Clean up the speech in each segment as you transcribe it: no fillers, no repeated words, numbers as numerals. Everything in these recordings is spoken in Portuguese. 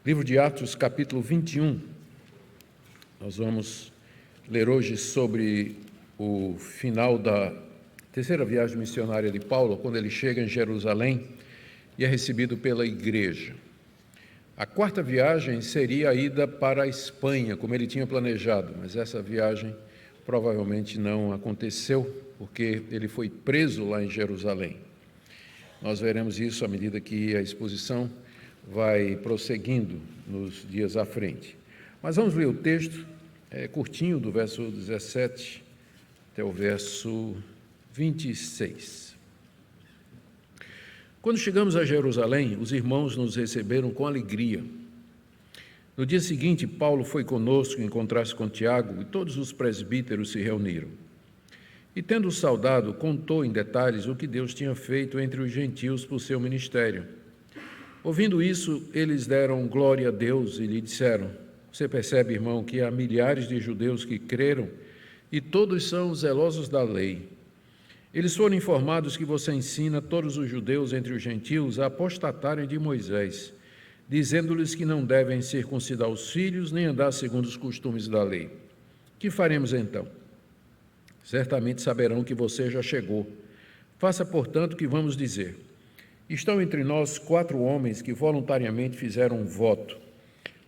Livro de Atos, capítulo 21. Nós vamos ler hoje sobre o final da terceira viagem missionária de Paulo, quando ele chega em Jerusalém e é recebido pela igreja. A quarta viagem seria a ida para a Espanha, como ele tinha planejado, mas essa viagem provavelmente não aconteceu, porque ele foi preso lá em Jerusalém. Nós veremos isso à medida que a exposição vai prosseguindo nos dias à frente. Mas vamos ler o texto, curtinho, do verso 17 até o verso 26. Quando chegamos a Jerusalém, os irmãos nos receberam com alegria. No dia seguinte, Paulo foi conosco encontrar-se com Tiago e todos os presbíteros se reuniram. E, tendo saudado, contou em detalhes o que Deus tinha feito entre os gentios por seu ministério. Ouvindo isso, eles deram glória a Deus e lhe disseram: você percebe, irmão, que há milhares de judeus que creram e todos são zelosos da lei. Eles foram informados que você ensina todos os judeus entre os gentios a apostatarem de Moisés, dizendo-lhes que não devem circuncidar os filhos nem andar segundo os costumes da lei. Que faremos então? Certamente saberão que você já chegou. Faça, portanto, o que vamos dizer. Estão entre nós 4 homens que voluntariamente fizeram um voto.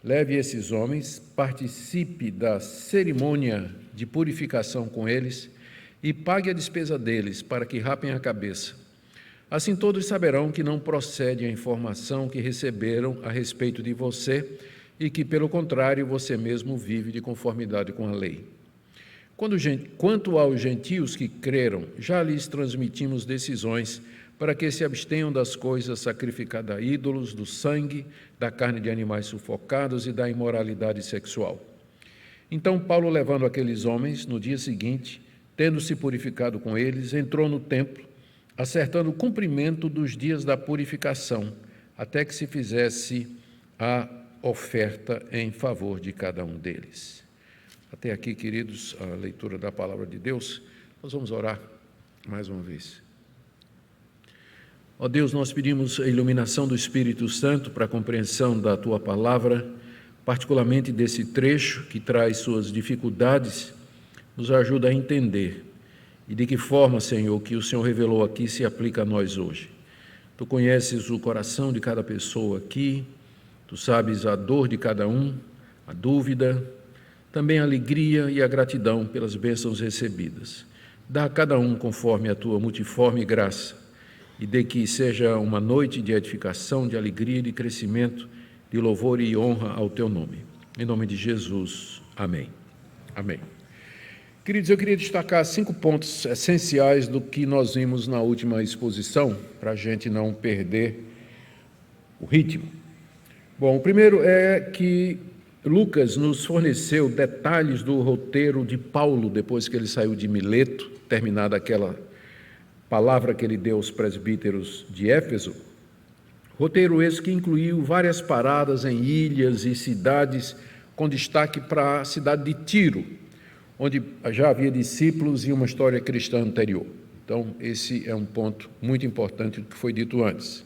Leve esses homens, participe da cerimônia de purificação com eles e pague a despesa deles para que rapem a cabeça. Assim todos saberão que não procede a informação que receberam a respeito de você e que, pelo contrário, você mesmo vive de conformidade com a lei. Quanto aos gentios que creram, já lhes transmitimos decisões para que se abstenham das coisas sacrificadas a ídolos, do sangue, da carne de animais sufocados e da imoralidade sexual. Então Paulo, levando aqueles homens, no dia seguinte, tendo-se purificado com eles, entrou no templo, acertando o cumprimento dos dias da purificação, até que se fizesse a oferta em favor de cada um deles. Até aqui, queridos, a leitura da palavra de Deus. Nós vamos orar mais uma vez. Ó Deus, nós pedimos a iluminação do Espírito Santo para a compreensão da Tua palavra, particularmente desse trecho que traz suas dificuldades, nos ajuda a entender. E de que forma, Senhor, o que o Senhor revelou aqui se aplica a nós hoje. Tu conheces o coração de cada pessoa aqui, Tu sabes a dor de cada um, a dúvida, também a alegria e a gratidão pelas bênçãos recebidas. Dá a cada um conforme a Tua multiforme graça, e de que seja uma noite de edificação, de alegria e de crescimento, de louvor e honra ao Teu nome. Em nome de Jesus. Amém. Amém. Queridos, eu queria destacar 5 pontos essenciais do que nós vimos na última exposição, para a gente não perder o ritmo. Bom, o primeiro é que Lucas nos forneceu detalhes do roteiro de Paulo, depois que ele saiu de Mileto, terminada aquela palavra que ele deu aos presbíteros de Éfeso. Roteiro esse que incluiu várias paradas em ilhas e cidades, com destaque para a cidade de Tiro, onde já havia discípulos e uma história cristã anterior. Então, esse é um ponto muito importante do que foi dito antes.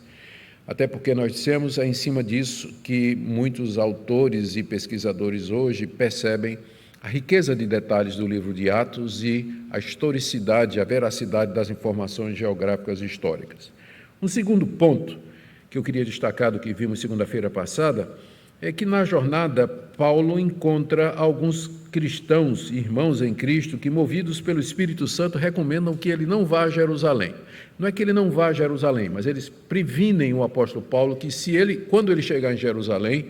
Até porque nós dissemos, é em cima disso que muitos autores e pesquisadores hoje percebem a riqueza de detalhes do livro de Atos e a historicidade, a veracidade das informações geográficas e históricas. Um segundo ponto que eu queria destacar do que vimos segunda-feira passada é que na jornada Paulo encontra alguns cristãos, irmãos em Cristo, que movidos pelo Espírito Santo recomendam que ele não vá a Jerusalém. Não é que ele não vá a Jerusalém, mas eles previnem o apóstolo Paulo que quando ele chegar em Jerusalém,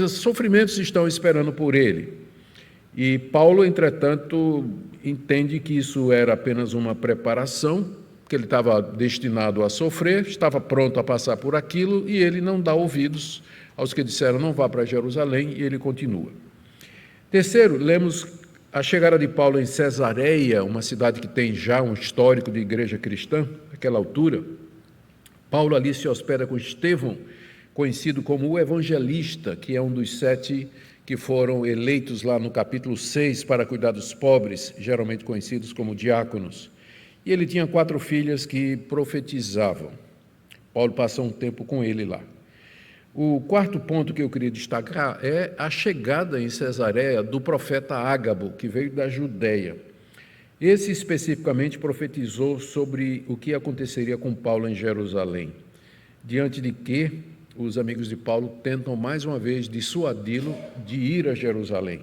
sofrimentos estão esperando por ele. E Paulo, entretanto, entende que isso era apenas uma preparação, que ele estava destinado a sofrer, estava pronto a passar por aquilo, e ele não dá ouvidos aos que disseram não vá para Jerusalém, e ele continua. Terceiro, lemos a chegada de Paulo em Cesareia, uma cidade que tem já um histórico de igreja cristã, naquela altura. Paulo ali se hospeda com Estevão, conhecido como o evangelista, que é um dos 7 que foram eleitos lá no capítulo 6 para cuidar dos pobres, geralmente conhecidos como diáconos. E ele tinha 4 filhas que profetizavam. Paulo passou um tempo com ele lá. O quarto ponto que eu queria destacar é a chegada em Cesareia do profeta Ágabo, que veio da Judéia. Esse especificamente profetizou sobre o que aconteceria com Paulo em Jerusalém, diante de que os amigos de Paulo tentam mais uma vez dissuadi-lo de ir a Jerusalém.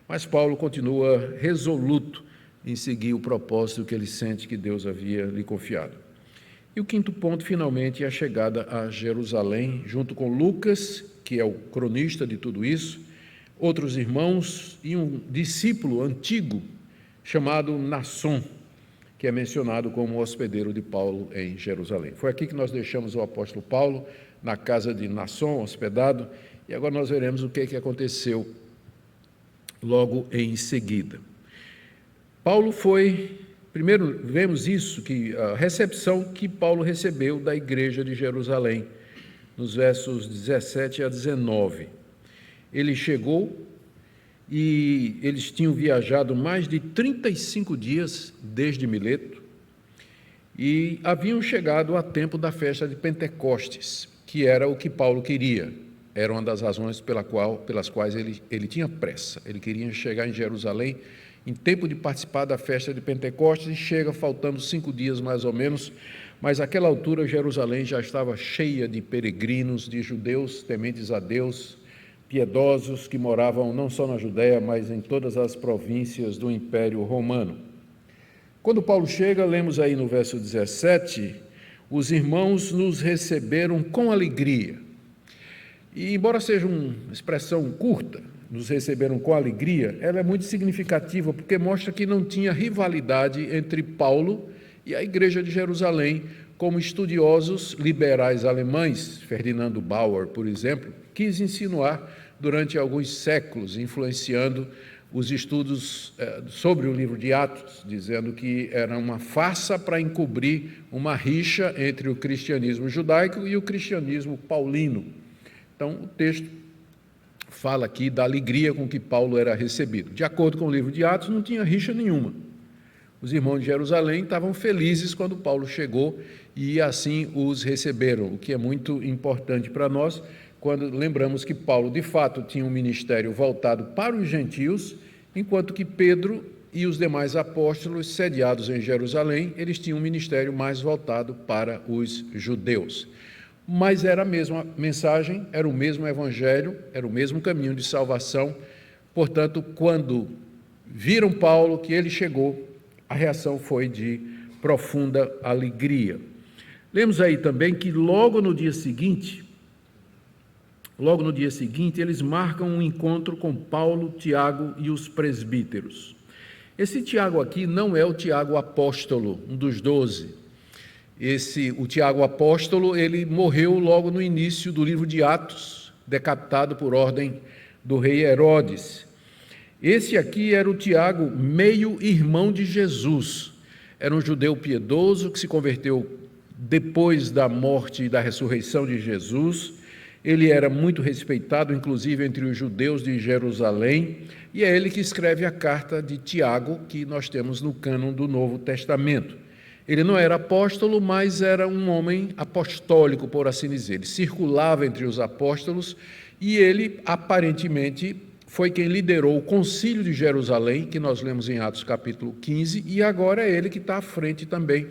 Mas Paulo continua resoluto em seguir o propósito que ele sente que Deus havia lhe confiado. E o quinto ponto, finalmente, é a chegada a Jerusalém, junto com Lucas, que é o cronista de tudo isso, outros irmãos e um discípulo antigo chamado Nasson, que é mencionado como hospedeiro de Paulo em Jerusalém. Foi aqui que nós deixamos o apóstolo Paulo, na casa de Nasson, hospedado, e agora nós veremos o que aconteceu logo em seguida. Paulo foi, primeiro vemos isso, que a recepção que Paulo recebeu da igreja de Jerusalém, nos versos 17 a 19. Ele chegou e eles tinham viajado mais de 35 dias desde Mileto e haviam chegado a tempo da festa de Pentecostes, que era o que Paulo queria. Era uma das razões pelas quais ele tinha pressa. Ele queria chegar em Jerusalém em tempo de participar da festa de Pentecostes e chega faltando 5 dias mais ou menos, mas àquela altura Jerusalém já estava cheia de peregrinos, de judeus tementes a Deus, piedosos que moravam não só na Judéia, mas em todas as províncias do Império Romano. Quando Paulo chega, lemos aí no verso 17, os irmãos nos receberam com alegria. E embora seja uma expressão curta, nos receberam com alegria, ela é muito significativa, porque mostra que não tinha rivalidade entre Paulo e a igreja de Jerusalém, como estudiosos liberais alemães, Ferdinando Bauer, por exemplo, quis insinuar durante alguns séculos, influenciando os estudos sobre o livro de Atos, dizendo que era uma farsa para encobrir uma rixa entre o cristianismo judaico e o cristianismo paulino. Então, o texto fala aqui da alegria com que Paulo era recebido. De acordo com o livro de Atos, não tinha rixa nenhuma. Os irmãos de Jerusalém estavam felizes quando Paulo chegou e assim os receberam, o que é muito importante para nós, quando lembramos que Paulo, de fato, tinha um ministério voltado para os gentios, enquanto que Pedro e os demais apóstolos, sediados em Jerusalém, eles tinham um ministério mais voltado para os judeus. Mas era a mesma mensagem, era o mesmo evangelho, era o mesmo caminho de salvação. Portanto, quando viram Paulo, que ele chegou, a reação foi de profunda alegria. Lemos aí também que logo no dia seguinte, eles marcam um encontro com Paulo, Tiago e os presbíteros. Esse Tiago aqui não é o Tiago apóstolo, um dos 12. O Tiago apóstolo, ele morreu logo no início do livro de Atos, decapitado por ordem do rei Herodes. Esse aqui era o Tiago, meio-irmão de Jesus. Era um judeu piedoso que se converteu depois da morte e da ressurreição de Jesus. Ele era muito respeitado, inclusive entre os judeus de Jerusalém, e é ele que escreve a carta de Tiago, que nós temos no cânon do Novo Testamento. Ele não era apóstolo, mas era um homem apostólico, por assim dizer. Ele circulava entre os apóstolos e ele, aparentemente, foi quem liderou o concílio de Jerusalém, que nós lemos em Atos capítulo 15, e agora é ele que está à frente também,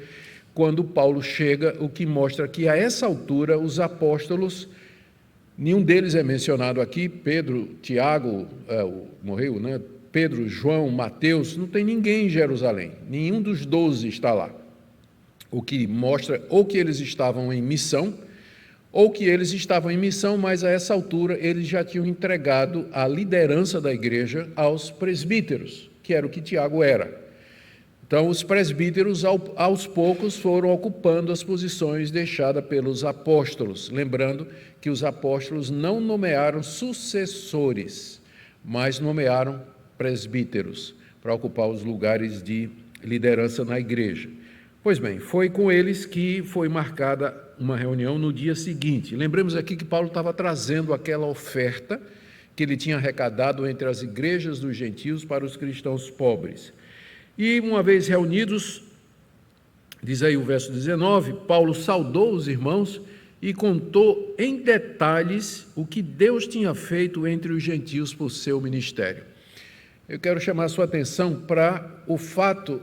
quando Paulo chega, o que mostra que, a essa altura, os apóstolos, nenhum deles é mencionado aqui, Pedro, Tiago, morreu, né? Pedro, João, Mateus, não tem ninguém em Jerusalém, nenhum dos 12 está lá. O que mostra ou que eles estavam em missão, ou que eles estavam em missão, mas a essa altura eles já tinham entregado a liderança da igreja aos presbíteros, que era o que Tiago era. Então, os presbíteros, aos poucos, foram ocupando as posições deixadas pelos apóstolos, lembrando que os apóstolos não nomearam sucessores, mas nomearam presbíteros para ocupar os lugares de liderança na igreja. Pois bem, foi com eles que foi marcada uma reunião no dia seguinte. Lembremos aqui que Paulo estava trazendo aquela oferta que ele tinha arrecadado entre as igrejas dos gentios para os cristãos pobres. E, uma vez reunidos, diz aí o verso 19, Paulo saudou os irmãos e contou em detalhes o que Deus tinha feito entre os gentios por seu ministério. Eu quero chamar a sua atenção para o fato,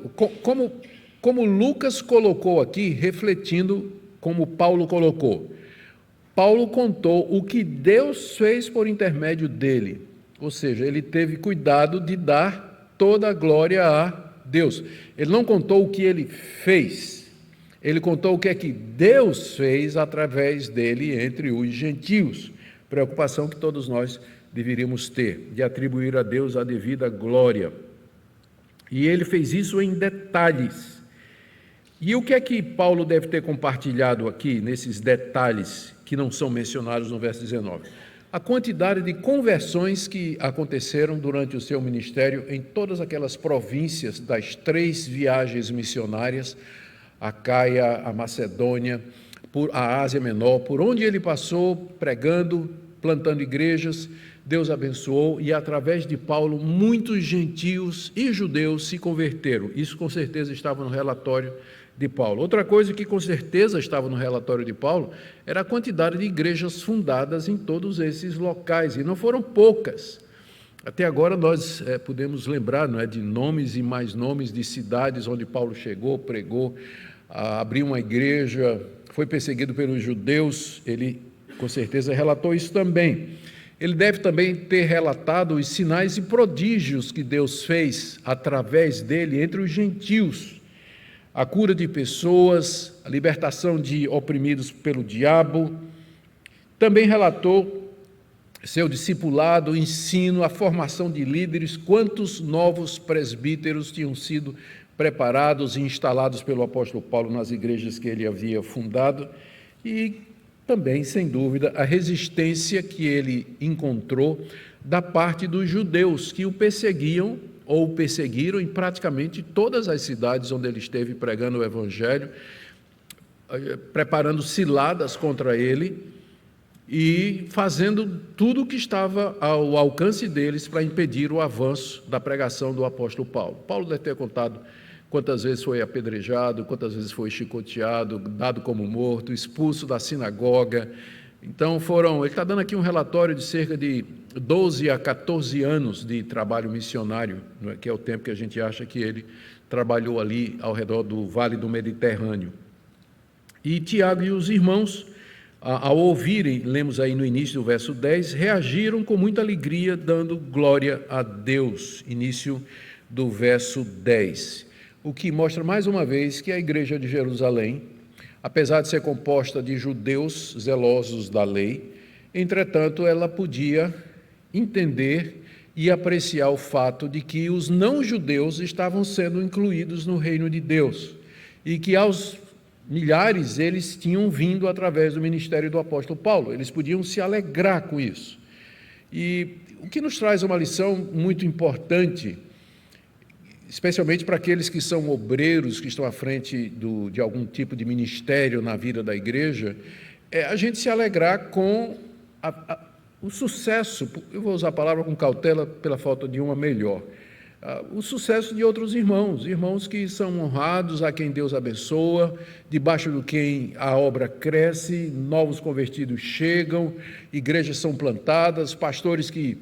como Lucas colocou aqui, refletindo como Paulo colocou. Paulo contou o que Deus fez por intermédio dele, ou seja, ele teve cuidado de dar toda a glória a Deus. Ele não contou o que ele fez, ele contou o que é que Deus fez através dele entre os gentios. Preocupação que todos nós deveríamos ter, de atribuir a Deus a devida glória. E ele fez isso em detalhes. E o que é que Paulo deve ter compartilhado aqui, nesses detalhes que não são mencionados no verso 19? A quantidade de conversões que aconteceram durante o seu ministério em todas aquelas províncias das 3 viagens missionárias, a Caia, a Macedônia, a Ásia Menor, por onde ele passou pregando, plantando igrejas. Deus abençoou e, através de Paulo, muitos gentios e judeus se converteram. Isso, com certeza, estava no relatório de Paulo. Outra coisa que, com certeza, estava no relatório de Paulo era a quantidade de igrejas fundadas em todos esses locais, e não foram poucas. Até agora, nós podemos lembrar, não é, de nomes e mais nomes de cidades onde Paulo chegou, pregou, abriu uma igreja, foi perseguido pelos judeus. Ele, com certeza, relatou isso também. Ele deve também ter relatado os sinais e prodígios que Deus fez através dele entre os gentios, a cura de pessoas, a libertação de oprimidos pelo diabo. Também relatou seu discipulado, o ensino, a formação de líderes, quantos novos presbíteros tinham sido preparados e instalados pelo apóstolo Paulo nas igrejas que ele havia fundado, e também, sem dúvida, a resistência que ele encontrou da parte dos judeus que o perseguiam ou perseguiram em praticamente todas as cidades onde ele esteve pregando o evangelho, preparando ciladas contra ele e fazendo tudo o que estava ao alcance deles para impedir o avanço da pregação do apóstolo Paulo. Paulo deve ter contado quantas vezes foi apedrejado, quantas vezes foi chicoteado, dado como morto, expulso da sinagoga. Então ele está dando aqui um relatório de cerca de 12 a 14 anos de trabalho missionário, que é o tempo que a gente acha que ele trabalhou ali ao redor do Vale do Mediterrâneo. E Tiago e os irmãos, ao ouvirem, lemos aí no início do verso 10, reagiram com muita alegria, dando glória a Deus. Início do verso 10. O que mostra mais uma vez que a igreja de Jerusalém, apesar de ser composta de judeus zelosos da lei, entretanto, ela podia entender e apreciar o fato de que os não-judeus estavam sendo incluídos no reino de Deus e que aos milhares eles tinham vindo através do ministério do apóstolo Paulo. Eles podiam se alegrar com isso. E o que nos traz uma lição muito importante, especialmente para aqueles que são obreiros, que estão à frente de algum tipo de ministério na vida da igreja, é a gente se alegrar com o sucesso, eu vou usar a palavra com cautela pela falta de uma melhor, o sucesso de outros irmãos que são honrados, a quem Deus abençoa, debaixo do quem a obra cresce, novos convertidos chegam, igrejas são plantadas, pastores que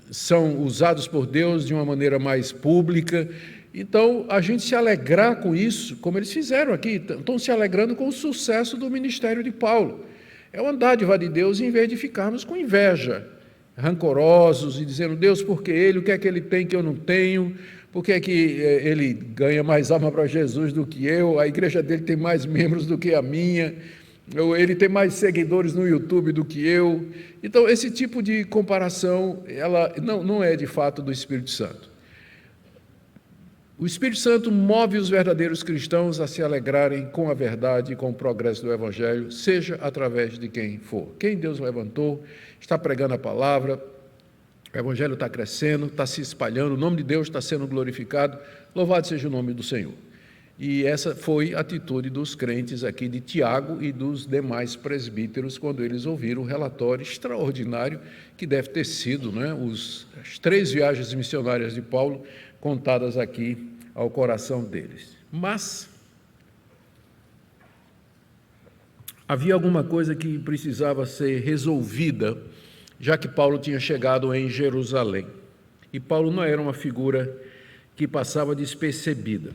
são usados por Deus de uma maneira mais pública. Então, a gente se alegrar com isso, como eles fizeram aqui, estão se alegrando com o sucesso do ministério de Paulo. É uma dádiva de Deus, em vez de ficarmos com inveja, rancorosos e dizendo, Deus, por que ele, o que é que ele tem que eu não tenho, por que é que ele ganha mais alma para Jesus do que eu, a igreja dele tem mais membros do que a minha, ele tem mais seguidores no YouTube do que eu. Então, esse tipo de comparação, ela não é de fato do Espírito Santo. O Espírito Santo move os verdadeiros cristãos a se alegrarem com a verdade e com o progresso do Evangelho, seja através de quem for. Quem Deus levantou, está pregando a palavra, o Evangelho está crescendo, está se espalhando, o nome de Deus está sendo glorificado, louvado seja o nome do Senhor. E essa foi a atitude dos crentes aqui de Tiago e dos demais presbíteros quando eles ouviram o relatório extraordinário que deve ter sido, as 3 viagens missionárias de Paulo contadas aqui ao coração deles. Mas havia alguma coisa que precisava ser resolvida, já que Paulo tinha chegado em Jerusalém. E Paulo não era uma figura que passava despercebida.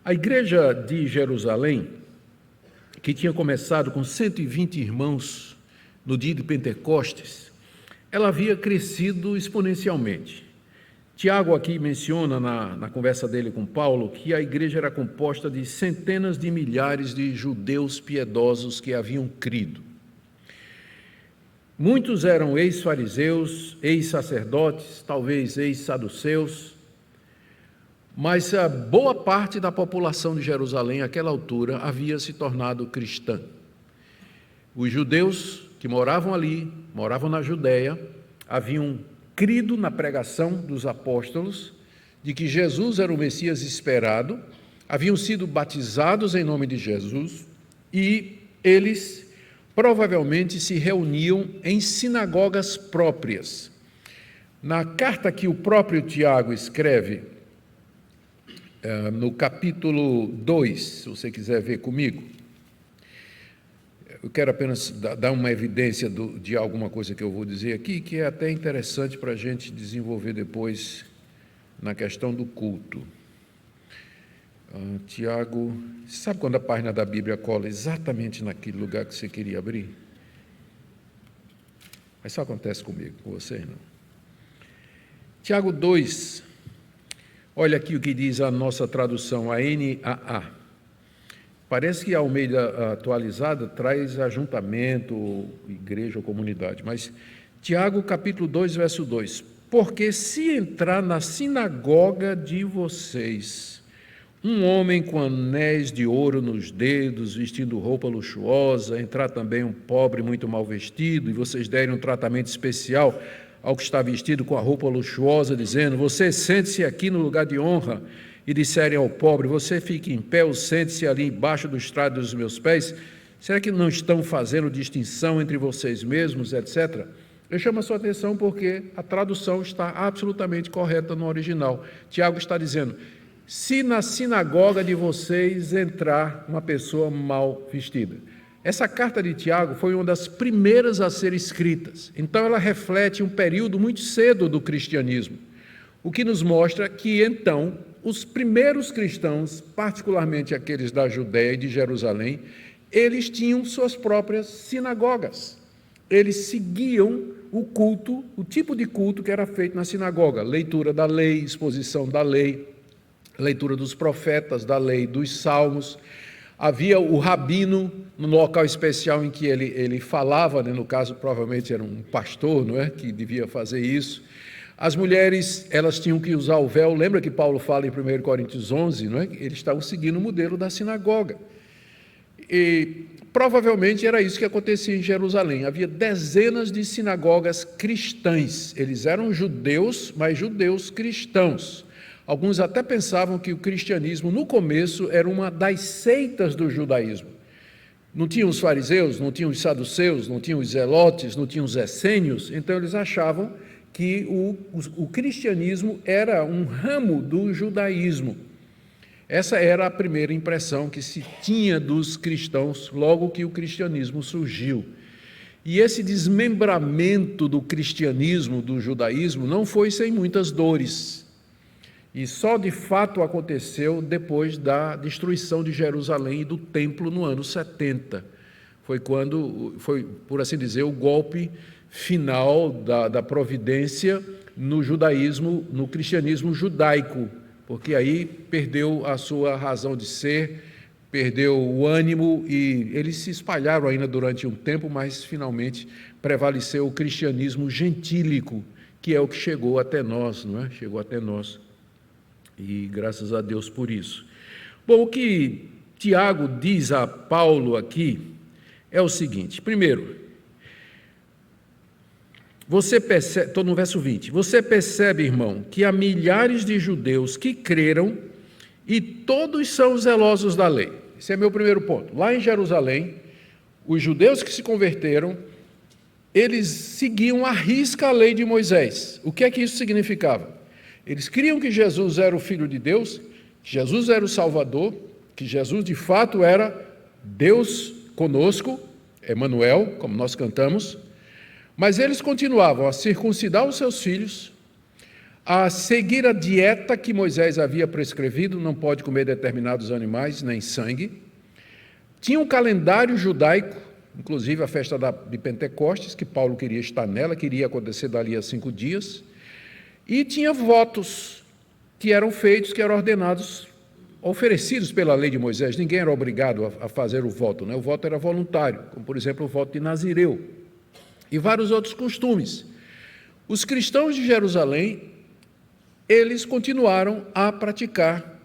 A igreja de Jerusalém, que tinha começado com 120 irmãos no dia de Pentecostes, ela havia crescido exponencialmente. Tiago aqui menciona na conversa dele com Paulo que a igreja era composta de centenas de milhares de judeus piedosos que haviam crido. Muitos eram ex-fariseus, ex-sacerdotes, talvez ex-saduceus, mas a boa parte da população de Jerusalém, àquela altura, havia se tornado cristã. Os judeus que moravam ali, moravam na Judéia, haviam crido na pregação dos apóstolos de que Jesus era o Messias esperado, haviam sido batizados em nome de Jesus e eles provavelmente se reuniam em sinagogas próprias. Na carta que o próprio Tiago escreve, no capítulo 2, se você quiser ver comigo, eu quero apenas dar uma evidência de alguma coisa que eu vou dizer aqui, que é até interessante para a gente desenvolver depois na questão do culto. Tiago, sabe quando a página da Bíblia cola exatamente naquele lugar que você queria abrir? Mas isso acontece comigo, com você não. Tiago 2, olha aqui o que diz a nossa tradução, a NAA. Parece que a Almeida atualizada traz ajuntamento, igreja ou comunidade, mas Tiago capítulo 2, verso 2. Porque se entrar na sinagoga de vocês um homem com anéis de ouro nos dedos, vestindo roupa luxuosa, entrar também um pobre muito mal vestido, e vocês derem um tratamento especial ao que está vestido com a roupa luxuosa, dizendo, você sente-se aqui no lugar de honra, e disserem ao pobre, você fique em pé ou sente-se ali embaixo do estrado dos meus pés, será que não estão fazendo distinção entre vocês mesmos, etc.? Eu chamo a sua atenção porque a tradução está absolutamente correta no original. Tiago está dizendo, se na sinagoga de vocês entrar uma pessoa mal vestida. Essa carta de Tiago foi uma das primeiras a ser escritas, então ela reflete um período muito cedo do cristianismo, o que nos mostra que então os primeiros cristãos, particularmente aqueles da Judéia e de Jerusalém, eles tinham suas próprias sinagogas. Eles seguiam o culto, o tipo de culto que era feito na sinagoga, leitura da lei, exposição da lei, leitura dos profetas, da lei, dos salmos. Havia o rabino no local especial em que ele falava, né? No caso provavelmente era um pastor, não é, que devia fazer isso. As mulheres, elas tinham que usar o véu, lembra que Paulo fala em 1 Coríntios 11, não é? Eles estavam seguindo o modelo da sinagoga. E provavelmente era isso que acontecia em Jerusalém, havia dezenas de sinagogas cristãs, eles eram judeus, mas judeus cristãos. Alguns até pensavam que o cristianismo, no começo, era uma das seitas do judaísmo. Não tinham os fariseus, não tinham os saduceus, não tinham os zelotes, não tinham os essênios, então eles achavam que o cristianismo era um ramo do judaísmo. Essa era a primeira impressão que se tinha dos cristãos logo que o cristianismo surgiu. E esse desmembramento do cristianismo, do judaísmo, não foi sem muitas dores. E só de fato aconteceu depois da destruição de Jerusalém e do templo no ano 70. Foi quando, por assim dizer, o golpe final da providência no judaísmo, no cristianismo judaico, porque aí perdeu a sua razão de ser, perdeu o ânimo e eles se espalharam ainda durante um tempo, mas finalmente prevaleceu o cristianismo gentílico, que é o que chegou até nós, não é? Chegou até nós. E graças a Deus por isso. Bom, o que Tiago diz a Paulo aqui é o seguinte, primeiro, você percebe, estou no verso 20, você percebe, irmão, que há milhares de judeus que creram e todos são zelosos da lei. Esse é meu primeiro ponto. Lá em Jerusalém, os judeus que se converteram, eles seguiam à risca a lei de Moisés. O que é que isso significava? Eles criam que Jesus era o Filho de Deus, que Jesus era o Salvador, que Jesus de fato era Deus conosco, Emanuel, como nós cantamos, mas eles continuavam a circuncidar os seus filhos, a seguir a dieta que Moisés havia prescrevido, não pode comer determinados animais, nem sangue. Tinha um calendário judaico, inclusive a festa de Pentecostes, que Paulo queria estar nela, queria acontecer dali a 5 dias, e tinha votos que eram feitos, que eram ordenados, oferecidos pela lei de Moisés. Ninguém era obrigado a fazer o voto, né? O voto era voluntário, como por exemplo o voto de Nazireu, e vários outros costumes. Os cristãos de Jerusalém, eles continuaram a praticar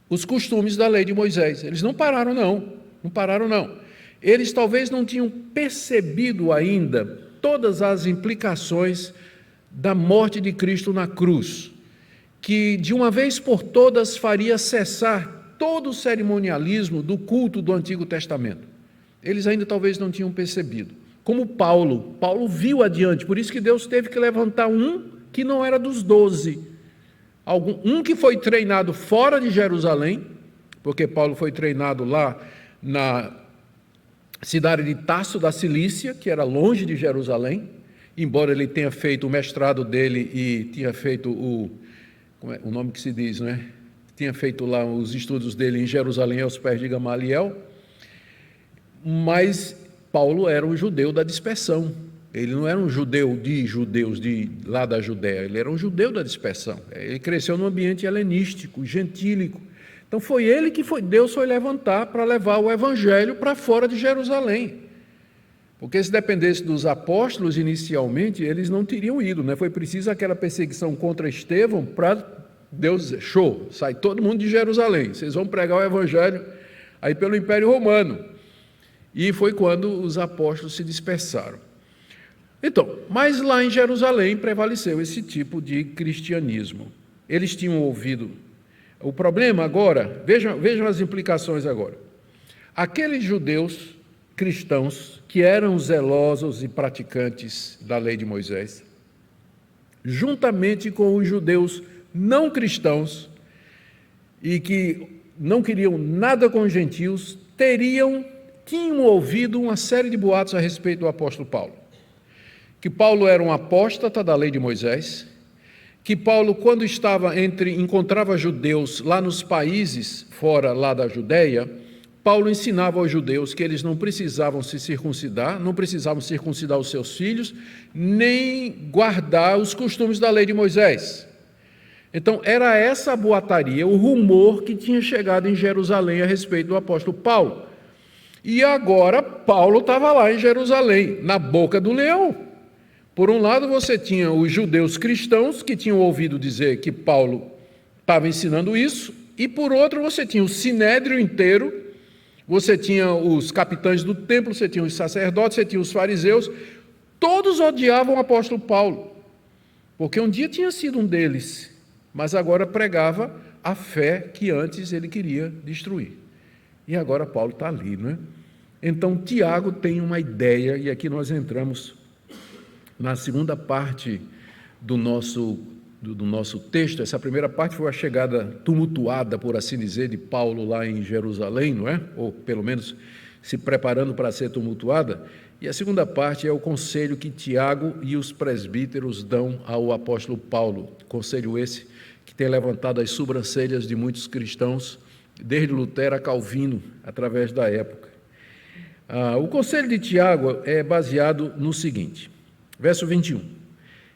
os costumes da lei de Moisés. Eles não pararam, não. Eles talvez não tinham percebido ainda todas as implicações da morte de Cristo na cruz, que de uma vez por todas faria cessar todo o cerimonialismo do culto do Antigo Testamento. Eles ainda talvez não tinham percebido. Como Paulo viu adiante, por isso que Deus teve que levantar um que não era dos 12, um que foi treinado fora de Jerusalém, porque Paulo foi treinado lá na cidade de Tarso da Cilícia, que era longe de Jerusalém, embora ele tenha feito o mestrado dele e tinha feito o nome que se diz, né? Tinha feito lá os estudos dele em Jerusalém aos pés de Gamaliel, mas Paulo era um judeu da dispersão. Ele não era um judeu de judeus de lá da Judéia, ele era um judeu da dispersão. Ele cresceu num ambiente helenístico, gentílico. Então foi ele que Deus foi levantar para levar o evangelho para fora de Jerusalém. Porque se dependesse dos apóstolos inicialmente, eles não teriam ido, né? Foi preciso aquela perseguição contra Estevão para Deus dizer: show, sai todo mundo de Jerusalém, vocês vão pregar o evangelho aí pelo Império Romano. E foi quando os apóstolos se dispersaram. Então, mas lá em Jerusalém prevaleceu esse tipo de cristianismo. Eles tinham ouvido. O problema agora, vejam as implicações agora. Aqueles judeus cristãos que eram zelosos e praticantes da lei de Moisés, juntamente com os judeus não cristãos e que não queriam nada com os gentios, tinham ouvido uma série de boatos a respeito do apóstolo Paulo. Que Paulo era um apóstata da lei de Moisés, que Paulo, quando encontrava judeus lá nos países fora lá da Judéia, Paulo ensinava aos judeus que eles não precisavam se circuncidar, não precisavam circuncidar os seus filhos, nem guardar os costumes da lei de Moisés. Então, era essa a boataria, o rumor que tinha chegado em Jerusalém a respeito do apóstolo Paulo. E agora, Paulo estava lá em Jerusalém, na boca do leão. Por um lado, você tinha os judeus cristãos que tinham ouvido dizer que Paulo estava ensinando isso, e por outro, você tinha o sinédrio inteiro, você tinha os capitães do templo, você tinha os sacerdotes, você tinha os fariseus, todos odiavam o apóstolo Paulo, porque um dia tinha sido um deles, mas agora pregava a fé que antes ele queria destruir. E agora Paulo está ali, não é? Então, Tiago tem uma ideia, e aqui nós entramos na segunda parte do nosso texto. Essa primeira parte foi a chegada tumultuada, por assim dizer, de Paulo lá em Jerusalém, não é? Ou pelo menos se preparando para ser tumultuada. E a segunda parte é o conselho que Tiago e os presbíteros dão ao apóstolo Paulo. Conselho esse que tem levantado as sobrancelhas de muitos cristãos, desde Lutero a Calvino, através da época. O conselho de Tiago é baseado no seguinte: verso 21.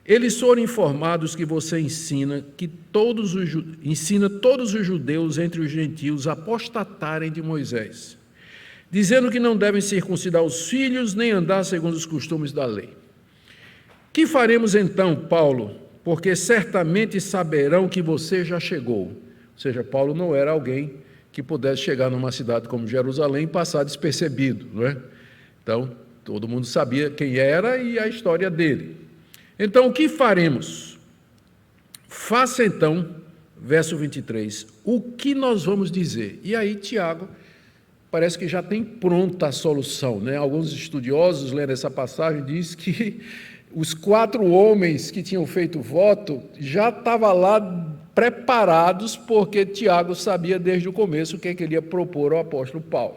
Eles foram informados que você ensina todos os judeus entre os gentios a apostatarem de Moisés, dizendo que não devem circuncidar os filhos nem andar segundo os costumes da lei. Que faremos então, Paulo? Porque certamente saberão que você já chegou. Ou seja, Paulo não era alguém que pudesse chegar numa cidade como Jerusalém e passar despercebido, não é? Então, todo mundo sabia quem era e a história dele. Então, o que faremos? Faça então, verso 23, o que nós vamos dizer? E aí, Tiago parece que já tem pronta a solução, né? Alguns estudiosos, lendo essa passagem, diz que os 4 homens que tinham feito voto já estavam lá preparados, porque Tiago sabia desde o começo o que ele ia propor ao apóstolo Paulo.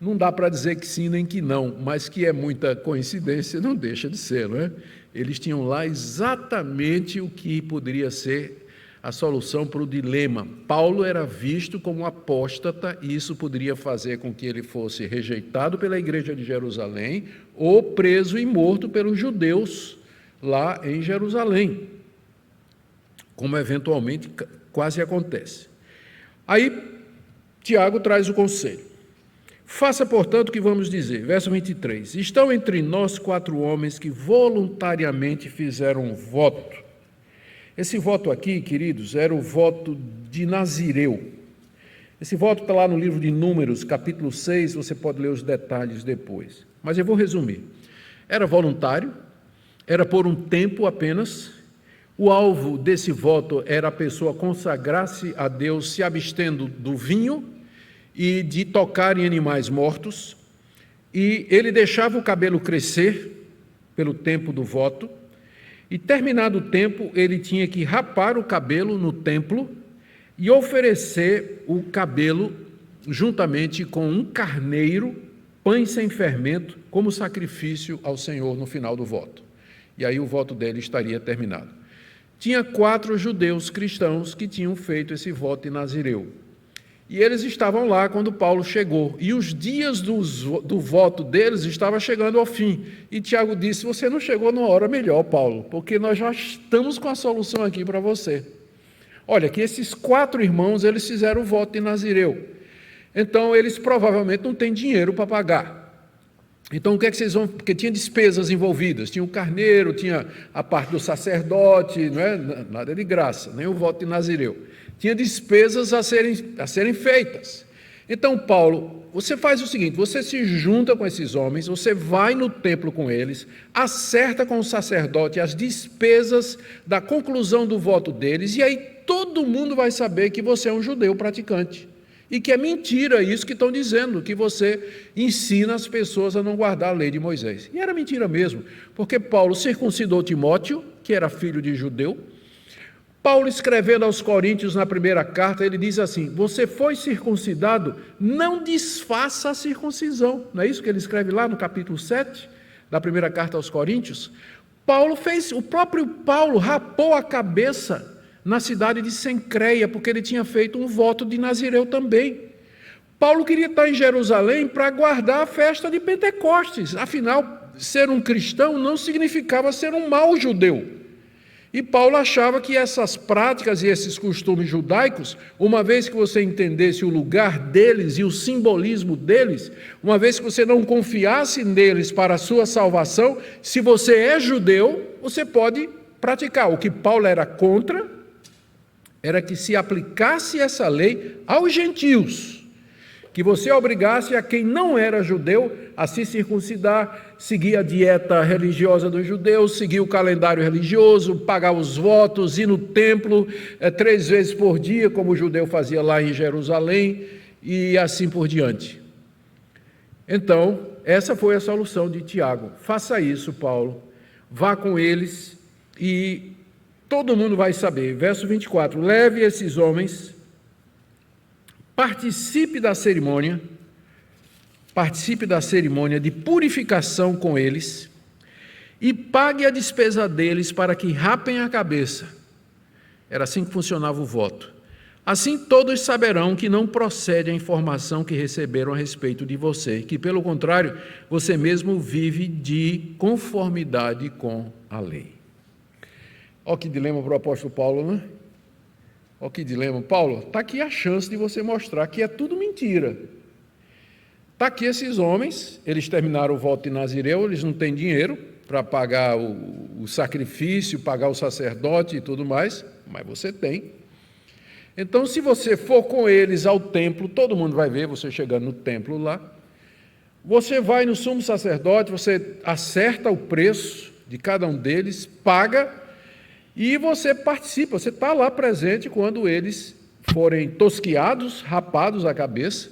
Não dá para dizer que sim nem que não, mas que é muita coincidência, não deixa de ser, não é? Eles tinham lá exatamente o que poderia ser a solução para o dilema. Paulo era visto como apóstata e isso poderia fazer com que ele fosse rejeitado pela igreja de Jerusalém ou preso e morto pelos judeus lá em Jerusalém, como eventualmente quase acontece. Aí, Tiago traz o conselho. Faça, portanto, o que vamos dizer. Verso 23. Estão entre nós 4 homens que voluntariamente fizeram um voto. Esse voto aqui, queridos, era o voto de Nazireu. Esse voto está lá no livro de Números, capítulo 6, você pode ler os detalhes depois. Mas eu vou resumir. Era voluntário, era por um tempo apenas. O alvo desse voto era a pessoa consagrar-se a Deus se abstendo do vinho e de tocar em animais mortos, e ele deixava o cabelo crescer pelo tempo do voto, e terminado o tempo, ele tinha que rapar o cabelo no templo e oferecer o cabelo juntamente com um carneiro, pães sem fermento, como sacrifício ao Senhor no final do voto. E aí o voto dele estaria terminado. Tinha 4 judeus cristãos que tinham feito esse voto de Nazireu. E eles estavam lá quando Paulo chegou, e os dias do voto deles estavam chegando ao fim. E Tiago disse, você não chegou numa hora melhor, Paulo, porque nós já estamos com a solução aqui para você. Olha, que esses 4 irmãos, eles fizeram o voto de Nazireu. Então, eles provavelmente não têm dinheiro para pagar. Então, o que é que vocês vão... Porque tinha despesas envolvidas, tinha o carneiro, tinha a parte do sacerdote, não é? Nada de graça, nem o voto de Nazireu. Tinha despesas a serem feitas. Então, Paulo, você faz o seguinte, você se junta com esses homens, você vai no templo com eles, acerta com o sacerdote as despesas da conclusão do voto deles, e aí todo mundo vai saber que você é um judeu praticante. E que é mentira isso que estão dizendo, que você ensina as pessoas a não guardar a lei de Moisés. E era mentira mesmo, porque Paulo circuncidou Timóteo, que era filho de judeu. Paulo, escrevendo aos Coríntios na primeira carta, ele diz assim, você foi circuncidado, não desfaça a circuncisão. Não é isso que ele escreve lá no capítulo 7, da primeira carta aos Coríntios? Paulo fez, o próprio Paulo rapou a cabeça na cidade de Cencreia, porque ele tinha feito um voto de Nazireu também. Paulo queria estar em Jerusalém para guardar a festa de Pentecostes, afinal, ser um cristão não significava ser um mau judeu. E Paulo achava que essas práticas e esses costumes judaicos, uma vez que você entendesse o lugar deles e o simbolismo deles, uma vez que você não confiasse neles para a sua salvação, se você é judeu, você pode praticar. O que Paulo era contra era que se aplicasse essa lei aos gentios, que você obrigasse a quem não era judeu a se circuncidar, seguir a dieta religiosa dos judeus, seguir o calendário religioso, pagar os votos, ir no templo 3 vezes por dia, como o judeu fazia lá em Jerusalém, e assim por diante. Então, essa foi a solução de Tiago. Faça isso, Paulo, vá com eles e todo mundo vai saber. Verso 24, leve esses homens, participe da cerimônia de purificação com eles e pague a despesa deles para que rapem a cabeça. Era assim que funcionava o voto. Assim todos saberão que não procede a informação que receberam a respeito de você, que pelo contrário, você mesmo vive de conformidade com a lei. Olha que dilema para o apóstolo Paulo, né? Olha que dilema. Paulo, está aqui a chance de você mostrar que é tudo mentira. Está aqui esses homens, eles terminaram o voto de Nazireu, eles não têm dinheiro para pagar o sacrifício, pagar o sacerdote e tudo mais, mas você tem. Então, se você for com eles ao templo, todo mundo vai ver você chegando no templo lá, você vai no sumo sacerdote, você acerta o preço de cada um deles, paga, e você participa, você está lá presente quando eles forem tosquiados, rapados a cabeça,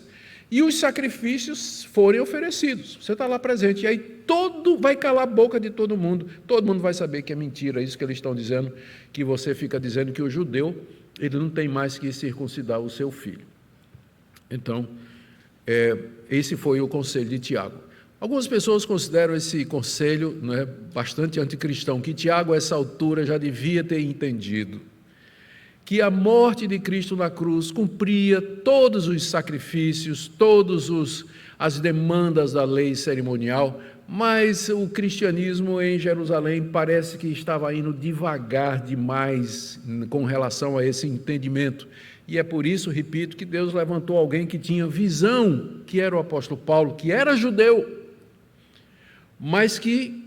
e os sacrifícios forem oferecidos. Você está lá presente, e aí vai calar a boca de todo mundo vai saber que é mentira isso que eles estão dizendo, que você fica dizendo que o judeu, ele não tem mais que circuncidar o seu filho. Então, Esse foi o conselho de Tiago. Algumas pessoas consideram esse conselho, né, bastante anticristão, que Tiago, a essa altura, já devia ter entendido que a morte de Cristo na cruz cumpria todos os sacrifícios, todas as demandas da lei cerimonial, mas o cristianismo em Jerusalém parece que estava indo devagar demais com relação a esse entendimento. E é por isso, repito, que Deus levantou alguém que tinha visão, que era o apóstolo Paulo, que era judeu, mas que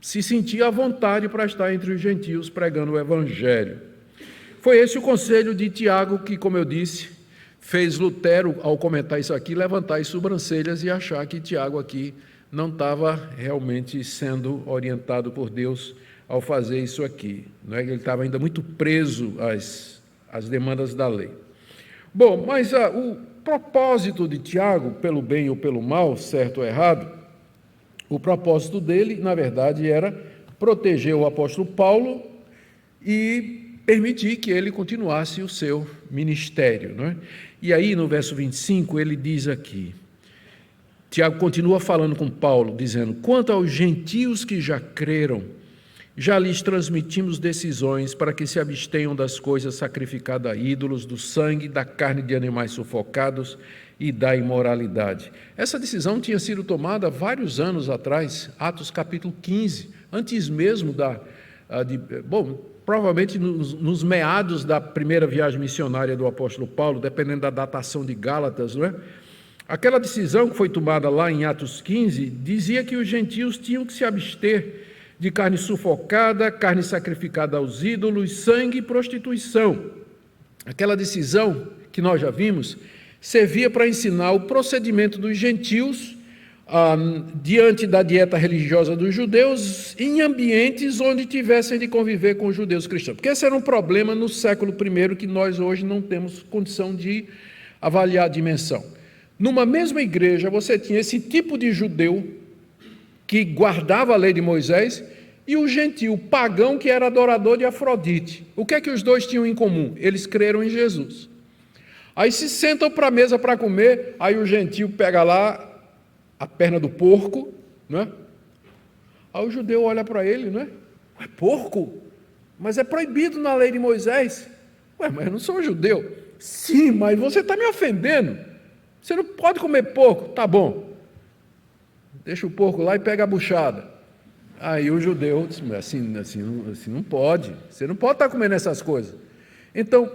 se sentia à vontade para estar entre os gentios pregando o evangelho. Foi esse o conselho de Tiago que, como eu disse, fez Lutero, ao comentar isso aqui, levantar as sobrancelhas e achar que Tiago aqui não estava realmente sendo orientado por Deus ao fazer isso aqui. Não é que ele estava ainda muito preso às demandas da lei. Bom, mas o propósito de Tiago, pelo bem ou pelo mal, certo ou errado, o propósito dele, na verdade, era proteger o apóstolo Paulo e permitir que ele continuasse o seu ministério, não é? E aí, no verso 25, ele diz aqui, Tiago continua falando com Paulo, dizendo: quanto aos gentios que já creram, já lhes transmitimos decisões para que se abstenham das coisas sacrificadas a ídolos, do sangue, da carne de animais sufocados e da imoralidade. Essa decisão tinha sido tomada vários anos atrás, Atos capítulo 15, antes mesmo provavelmente nos meados da primeira viagem missionária do apóstolo Paulo, dependendo da datação de Gálatas, não é? Aquela decisão que foi tomada lá em Atos 15, dizia que os gentios tinham que se abster de carne sufocada, carne sacrificada aos ídolos, sangue e prostituição. Aquela decisão que nós já vimos servia para ensinar o procedimento dos gentios diante da dieta religiosa dos judeus em ambientes onde tivessem de conviver com os judeus cristãos. Porque esse era um problema no século I que nós hoje não temos condição de avaliar a dimensão. Numa mesma igreja você tinha esse tipo de judeu que guardava a lei de Moisés e o gentio pagão que era adorador de Afrodite. O que é que os dois tinham em comum? Eles creram em Jesus. Aí se sentam para a mesa para comer, aí o gentio pega lá a perna do porco, não é? Aí o judeu olha para ele, não é? É porco? Mas é proibido na lei de Moisés. Ué, mas eu não sou judeu. Sim, mas você está me ofendendo. Você não pode comer porco. Tá bom. Deixa o porco lá e pega a buchada. Aí o judeu diz, assim não pode. Você não pode estar comendo essas coisas. Então,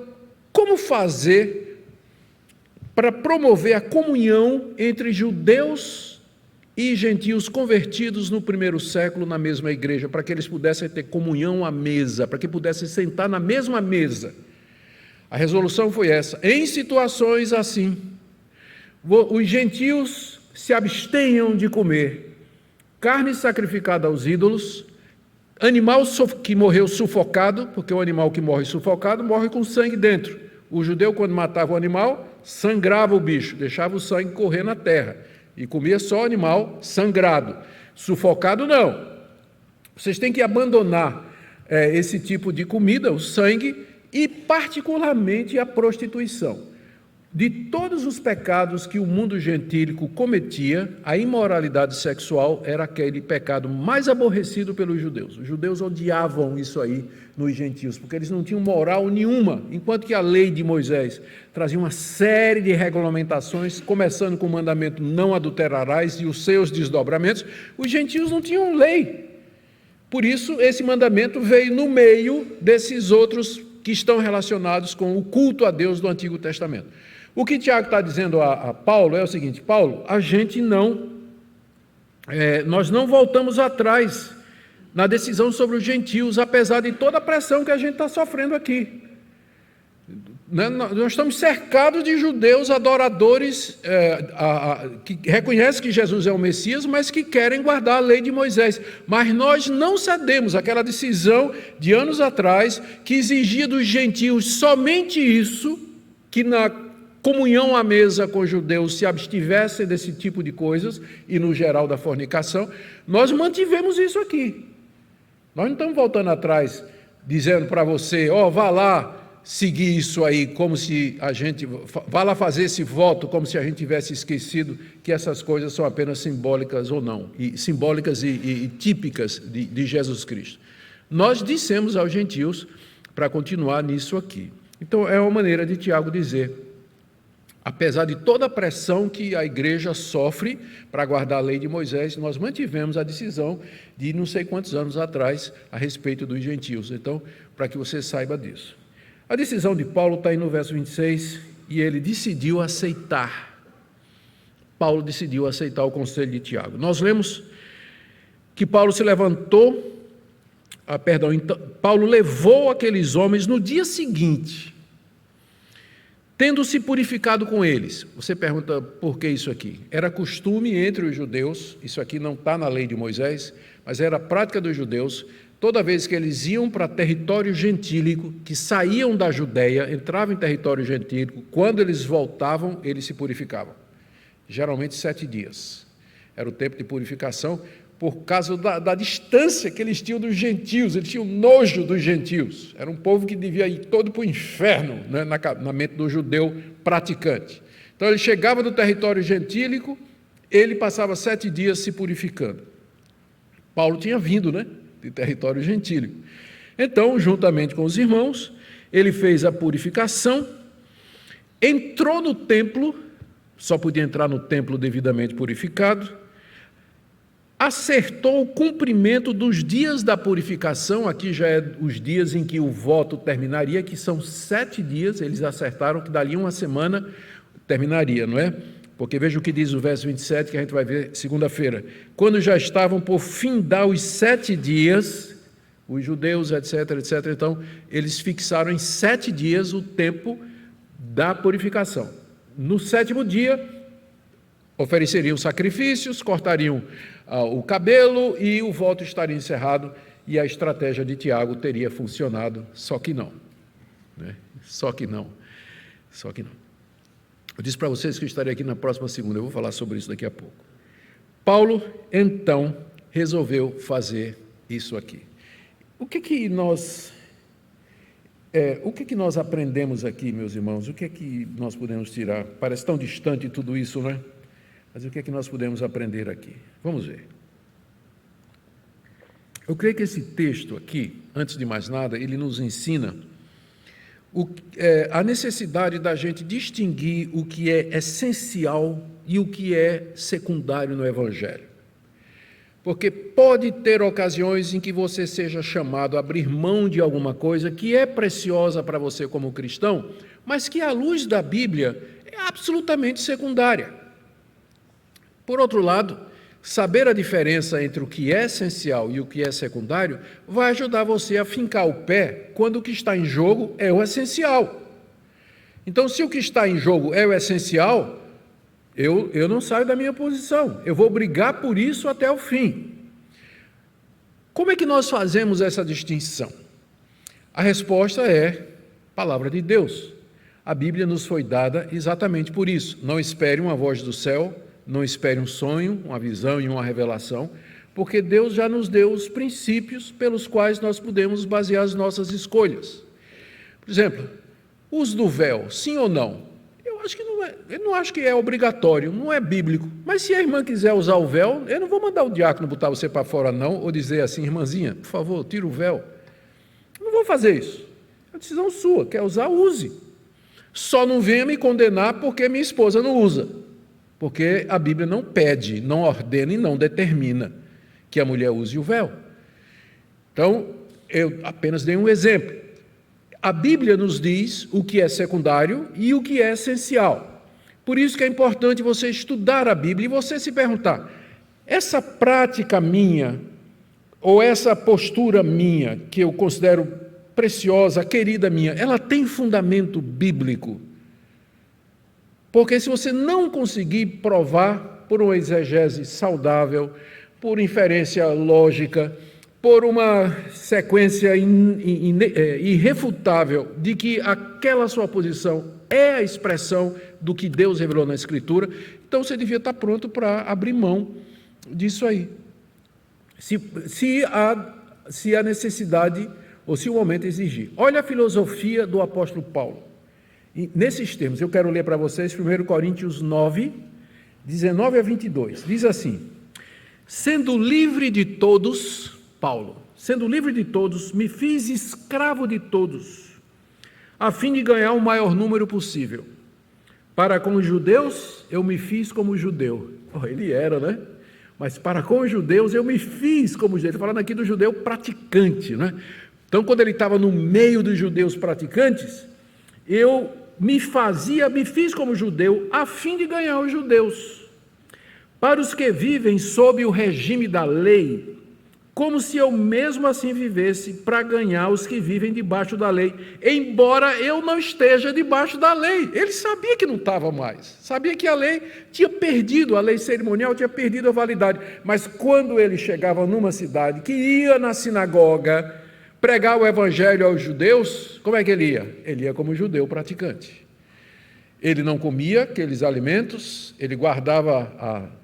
como fazer para promover a comunhão entre judeus e gentios convertidos no primeiro século na mesma igreja, para que eles pudessem ter comunhão à mesa, para que pudessem sentar na mesma mesa? A resolução foi essa: em situações assim, os gentios se abstenham de comer carne sacrificada aos ídolos, animal que morreu sufocado, porque o animal que morre sufocado morre com sangue dentro. O judeu, quando matava o animal, sangrava o bicho, deixava o sangue correr na terra e comia só o animal sangrado. Sufocado não. Vocês têm que abandonar esse tipo de comida, o sangue, e particularmente a prostituição. De todos os pecados que o mundo gentílico cometia, a imoralidade sexual era aquele pecado mais aborrecido pelos judeus. Os judeus odiavam isso aí nos gentios, porque eles não tinham moral nenhuma, enquanto que a lei de Moisés trazia uma série de regulamentações, começando com o mandamento não adulterarás e os seus desdobramentos. Os gentios não tinham lei. Por isso, esse mandamento veio no meio desses outros que estão relacionados com o culto a Deus do Antigo Testamento. O que Tiago está dizendo a Paulo é o seguinte: Paulo, nós não voltamos atrás na decisão sobre os gentios, apesar de toda a pressão que a gente está sofrendo aqui. Nós estamos cercados de judeus adoradores que reconhecem que Jesus é o Messias, mas que querem guardar a lei de Moisés. Mas nós não cedemos àquela decisão de anos atrás que exigia dos gentios somente isso, que na comunhão à mesa com os judeus se abstivessem desse tipo de coisas, e no geral da fornicação. Nós mantivemos isso aqui. Nós não estamos voltando atrás, dizendo para você, vá lá, seguir isso aí como se a gente... Vá lá fazer esse voto como se a gente tivesse esquecido que essas coisas são apenas simbólicas ou não, simbólicas e típicas de Jesus Cristo. Nós dissemos aos gentios para continuar nisso aqui. Então, é uma maneira de Tiago dizer, apesar de toda a pressão que a igreja sofre para guardar a lei de Moisés, nós mantivemos a decisão de não sei quantos anos atrás a respeito dos gentios. Então, para que você saiba disso. A decisão de Paulo está aí no verso 26, e ele decidiu aceitar. Paulo decidiu aceitar o conselho de Tiago. Nós lemos que Paulo se levantou, então, Paulo levou aqueles homens no dia seguinte, tendo se purificado com eles. Você pergunta por que isso aqui? Era costume entre os judeus, isso aqui não está na lei de Moisés, mas era a prática dos judeus. Toda vez que eles iam para território gentílico, que saíam da Judéia, entravam em território gentílico, quando eles voltavam, eles se purificavam. Geralmente 7 dias. Era o tempo de purificação, por causa da distância que eles tinham dos gentios, eles tinham nojo dos gentios. Era um povo que devia ir todo para o inferno, né, na mente do judeu praticante. Então ele chegava do território gentílico, ele passava 7 dias se purificando. Paulo tinha vindo, né? De território gentílico. Então, juntamente com os irmãos, ele fez a purificação, entrou no templo, só podia entrar no templo devidamente purificado, acertou o cumprimento dos dias da purificação, aqui já é os dias em que o voto terminaria, que são 7 dias, eles acertaram que dali uma semana terminaria, não é? Porque veja o que diz o verso 27, que a gente vai ver segunda-feira. Quando já estavam por findar os 7 dias, os judeus, etc., então, eles fixaram em 7 dias o tempo da purificação. No 7º dia, ofereceriam sacrifícios, cortariam o cabelo e o voto estaria encerrado, e a estratégia de Tiago teria funcionado, só que não. Né? Só que não. Eu disse para vocês que eu estaria aqui na próxima segunda, eu vou falar sobre isso daqui a pouco. Paulo, então, resolveu fazer isso aqui. O que nós aprendemos aqui, meus irmãos? O que nós podemos tirar? Parece tão distante tudo isso, não é? Mas o que nós podemos aprender aqui? Vamos ver. Eu creio que esse texto aqui, antes de mais nada, ele nos ensina a necessidade da gente distinguir o que é essencial e o que é secundário no Evangelho. Porque pode ter ocasiões em que você seja chamado a abrir mão de alguma coisa que é preciosa para você como cristão, mas que, à luz da Bíblia, é absolutamente secundária. Por outro lado, saber a diferença entre o que é essencial e o que é secundário vai ajudar você a fincar o pé quando o que está em jogo é o essencial. Então, se o que está em jogo é o essencial, eu não saio da minha posição, eu vou brigar por isso até o fim. Como é que nós fazemos essa distinção? A resposta é palavra de Deus. A Bíblia nos foi dada exatamente por isso. Não espere uma voz do céu, não espere um sonho, uma visão e uma revelação, porque Deus já nos deu os princípios pelos quais nós podemos basear as nossas escolhas. Por exemplo, uso do véu, sim ou não? Eu não acho que é obrigatório, não é bíblico. Mas se a irmã quiser usar o véu, eu não vou mandar o diácono botar você para fora não, ou dizer assim, irmãzinha, por favor, tira o véu. Eu não vou fazer isso. É decisão sua, quer usar, use. Só não venha me condenar porque minha esposa não usa. Porque a Bíblia não pede, não ordena e não determina que a mulher use o véu. Então, eu apenas dei um exemplo. A Bíblia nos diz o que é secundário e o que é essencial. Por isso que é importante você estudar a Bíblia e você se perguntar, essa prática minha, ou essa postura minha, que eu considero preciosa, querida minha, ela tem fundamento bíblico? Porque se você não conseguir provar por uma exegese saudável, por inferência lógica, por uma sequência irrefutável de que aquela sua posição é a expressão do que Deus revelou na Escritura, então você devia estar pronto para abrir mão disso aí. Se a necessidade ou se o momento exigir. Olha a filosofia do apóstolo Paulo. E, nesses termos, eu quero ler para vocês 1 Coríntios 9, 19 a 22. Diz assim: sendo livre de todos, Paulo, sendo livre de todos, me fiz escravo de todos, a fim de ganhar o maior número possível. Para com os judeus, eu me fiz como judeu. Ele era, né? Mas para com os judeus, eu me fiz como judeu. Estou falando aqui do judeu praticante, né? Então, quando ele estava no meio dos judeus praticantes, eu me fiz como judeu, a fim de ganhar os judeus. Para os que vivem sob o regime da lei, como se eu mesmo assim vivesse para ganhar os que vivem debaixo da lei, embora eu não esteja debaixo da lei. Ele sabia que não estava mais, sabia que a lei tinha perdido, a lei cerimonial tinha perdido a validade, mas quando ele chegava numa cidade, que ia na sinagoga pregar o evangelho aos judeus, como é que ele ia? Ele ia como judeu praticante. Ele não comia aqueles alimentos, ele guardava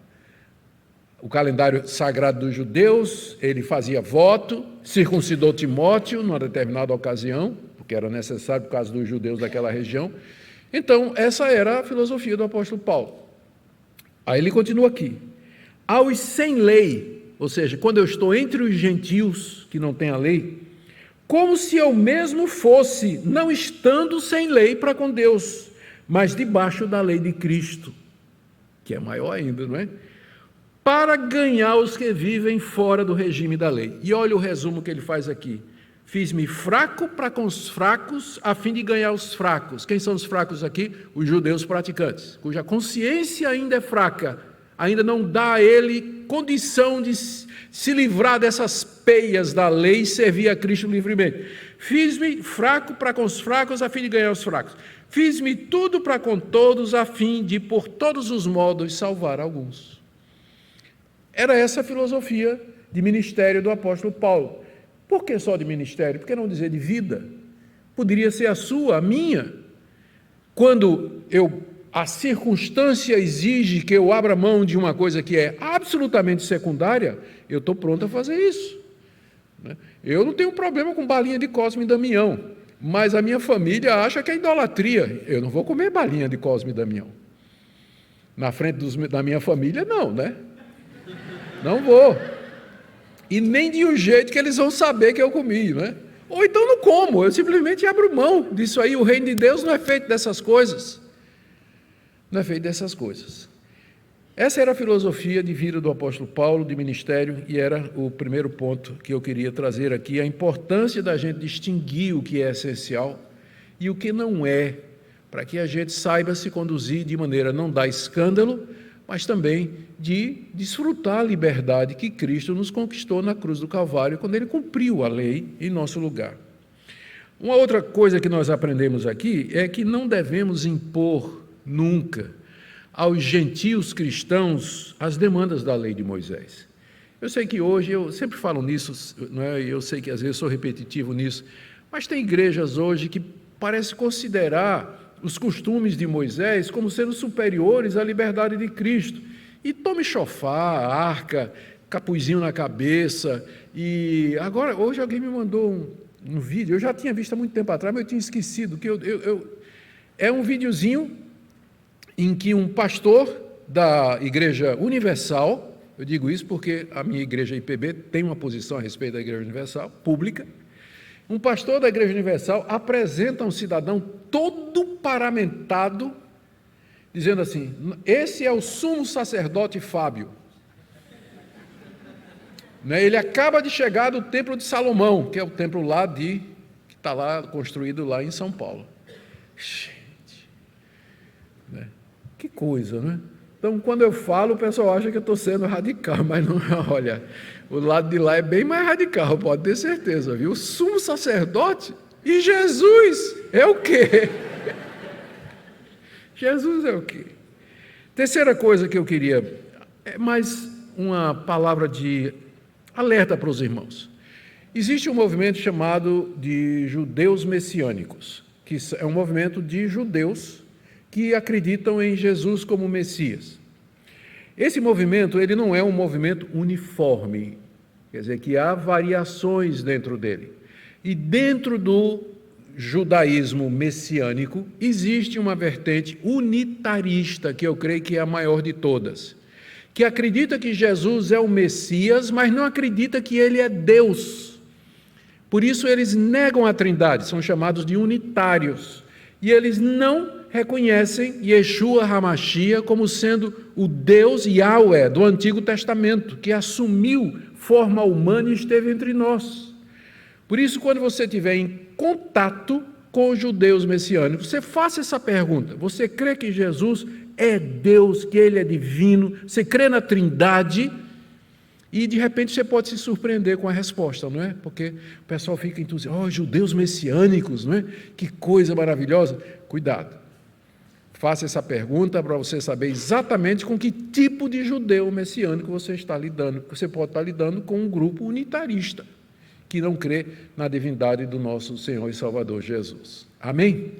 o calendário sagrado dos judeus, ele fazia voto, circuncidou Timóteo numa determinada ocasião, porque era necessário por causa dos judeus daquela região. Então, essa era a filosofia do apóstolo Paulo. Aí ele continua aqui: aos sem lei, ou seja, quando eu estou entre os gentios que não têm a lei, como se eu mesmo fosse, não estando sem lei para com Deus, mas debaixo da lei de Cristo, que é maior ainda, não é? Para ganhar os que vivem fora do regime da lei. E olha o resumo que ele faz aqui: fiz-me fraco para com os fracos, a fim de ganhar os fracos. Quem são os fracos aqui? Os judeus praticantes, cuja consciência ainda é fraca, ainda não dá a ele condição de se livrar dessas peias da lei e servir a Cristo livremente. Fiz-me fraco para com os fracos, a fim de ganhar os fracos. Fiz-me tudo para com todos, a fim de, por todos os modos, salvar alguns. Era essa a filosofia de ministério do apóstolo Paulo. Por que só de ministério? Por que não dizer de vida? Poderia ser a sua, a minha. Quando a circunstância exige que eu abra mão de uma coisa que é absolutamente secundária, eu estou pronto a fazer isso. Eu não tenho problema com balinha de Cosme e Damião, mas a minha família acha que é idolatria. Eu não vou comer balinha de Cosme e Damião. Na frente da minha família, não, né? Não vou. E nem de um jeito que eles vão saber que eu comi, né? Ou então não como, eu simplesmente abro mão disso aí. O reino de Deus não é feito dessas coisas. Não é feito dessas coisas. Essa era a filosofia de vida do apóstolo Paulo, de ministério, e era o primeiro ponto que eu queria trazer aqui, a importância da gente distinguir o que é essencial e o que não é, para que a gente saiba se conduzir de maneira a não dar escândalo, mas também de desfrutar a liberdade que Cristo nos conquistou na cruz do Calvário, quando Ele cumpriu a lei em nosso lugar. Uma outra coisa que nós aprendemos aqui é que não devemos impor nunca aos gentios cristãos as demandas da lei de Moisés. Eu sei que hoje, eu sempre falo nisso, não é? Eu sei que às vezes sou repetitivo nisso, mas tem igrejas hoje que parecem considerar os costumes de Moisés como sendo superiores à liberdade de Cristo. E tome chofar, arca, capuzinho na cabeça. E agora, hoje alguém me mandou um vídeo, eu já tinha visto há muito tempo atrás, mas eu tinha esquecido, que é um videozinho em que um pastor da Igreja Universal, eu digo isso porque a minha igreja IPB tem uma posição a respeito da Igreja Universal, pública. Um pastor da Igreja Universal apresenta um cidadão todo paramentado, dizendo assim: esse é o sumo sacerdote Fábio. Ele acaba de chegar do Templo de Salomão, que é o templo lá que está lá construído lá em São Paulo. Gente, que coisa, né? Então, quando eu falo, o pessoal acha que eu estou sendo radical, mas não, olha, o lado de lá é bem mais radical, pode ter certeza, viu? O sumo sacerdote e Jesus é o quê? Jesus é o quê? Terceira coisa que eu queria, é mais uma palavra de alerta para os irmãos. Existe um movimento chamado de judeus messiânicos, que é um movimento de judeus que acreditam em Jesus como Messias. Esse movimento, ele não é um movimento uniforme, quer dizer, que há variações dentro dele. E dentro do judaísmo messiânico, existe uma vertente unitarista, que eu creio que é a maior de todas, que acredita que Jesus é o Messias, mas não acredita que ele é Deus. Por isso eles negam a Trindade, são chamados de unitários. E eles não reconhecem Yeshua HaMashiach como sendo o Deus Yahweh do Antigo Testamento, que assumiu forma humana e esteve entre nós. Por isso, quando você estiver em contato com os judeus messiânicos, você faça essa pergunta: você crê que Jesus é Deus, que Ele é divino? Você crê na Trindade? E de repente você pode se surpreender com a resposta, não é? Porque o pessoal fica entusiasmado: judeus messiânicos, não é? Que coisa maravilhosa. Cuidado. Faça essa pergunta para você saber exatamente com que tipo de judeu messiânico você está lidando. Você pode estar lidando com um grupo unitarista, que não crê na divindade do nosso Senhor e Salvador Jesus. Amém?